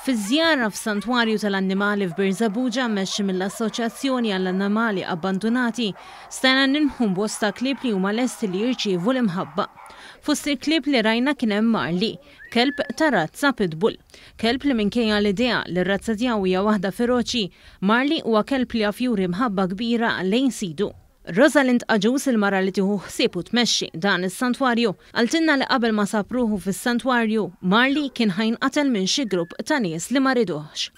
Fiż-żjara f'Santwarju tal-Annimali f'Birzebbuġa mmexxi mill-Assoċjazzjoni għall-Annimali Abbandunati stajna ninħu bosta klieb li huma lesti li jirċievu l-imħabba. Fost il-klieb li rajna kien hemm Marli, kelb ta' razza pitbull. Kelb li minkejja l-idea li r-razza tiegħu hija waħda feroċi, Marli huwa kelb li juri mħabba kbira lejn sidu. Rosalind Aġus, il-mara li tieħu ħsieb u tmexxi dan is-santwarju, għaltilna li qabel ma sapruħu fis-santwarju, Marli kien ħajnqatel minn xi grupp ta' nies li ma riduhx.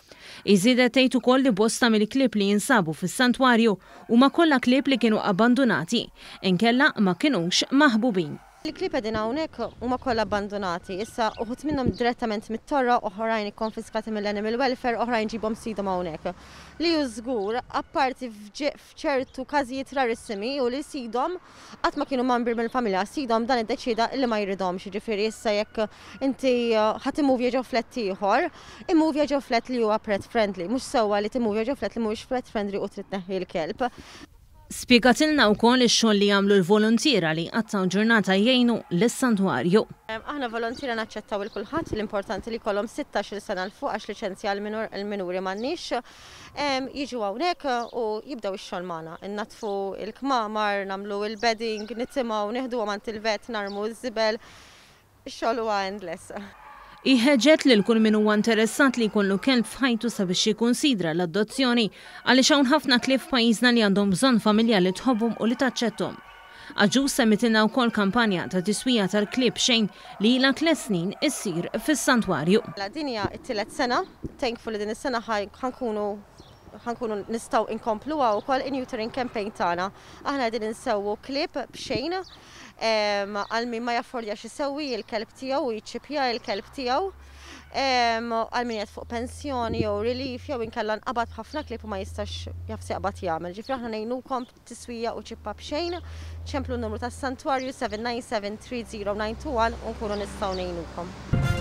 Iżidet tgħid ukoll li bosta mill-klieb li jinsabu fis-santwarju huma kollha klieb li kienu abbandunati, inkella ma kinux maħbubin. Il-klieb qegħdin hawnhekk huma kollha abbandonati. Issa uħud minnhom direttament mit-torra, oħrajn ikkonfiskati mill-animal welfare, oħrajn ġibhom sidhom hawnhekk. Li hu żgur, apparti f'ċertu każijiet rarissimi u li sidhom qatt ma kienu membri mill-familja, sidhom dan iddeċida li ma jridhomx. Jiġifieri issa jekk inti ħadd imuvja ġew flett ieħor, imuvja ġew flett li huwa pet friendly, mhux sewwa li timuvja ġew flett li mhuwiex pet friendly u trid tneħħi l-kelb. Spjegatilna wkoll ix-xogħol li jagħmlu l-volontiera li qattaw ġurnata jgħinu lis-santwarju. Aħna volontiera naċċettaw il kulħadd, l-importanti li jkollhom 16-il sena l fuq għax liċenzja l-minuri m'għandniex. Jiġu hawnhekk u jibdew ix-xogħol magħna. Innatfu l-kmamar, nagħmlu il-bedding, nittimgħu, nieħduhom għand il-vet, narmu ż-żibel. Ix-xogħol huwa endless. Iħeġġet lil kull min huwa interessat li jkollu kelb f'ħajtu sabiex jikkunsidra l-adozzjoni għaliex hawn ħafna klieb f'pajjiżna li għandhom bżonn familja li tħobbhom u li taċċetthom. Aġus semmitilna wkoll kampanja ta' tiswija tal-klieb xejn li ilha 3 snin issir fis-santwarju. Din hija t-tielet sena, thankful li din is-sena ħankunu nistgħu inkompluha wkoll in-neutering campaign tagħna. Aħna qegħdin insewwu klieb b'xejn għal min ma jaffordjax isewwi l-kelb tiegħu u jiċċippja l-kelb tiegħu għal min qed fuq pensjoni jew relief jew inkella nqabad b'ħafna klieb u ma jistax jafsi jaqbad jagħmel. Ġifieri aħna ngħinukom tiswija u ċippa b'xejn, ċemplu n-numru tas-santwarju 797 30921 u nkunu nistgħu ngħinukom.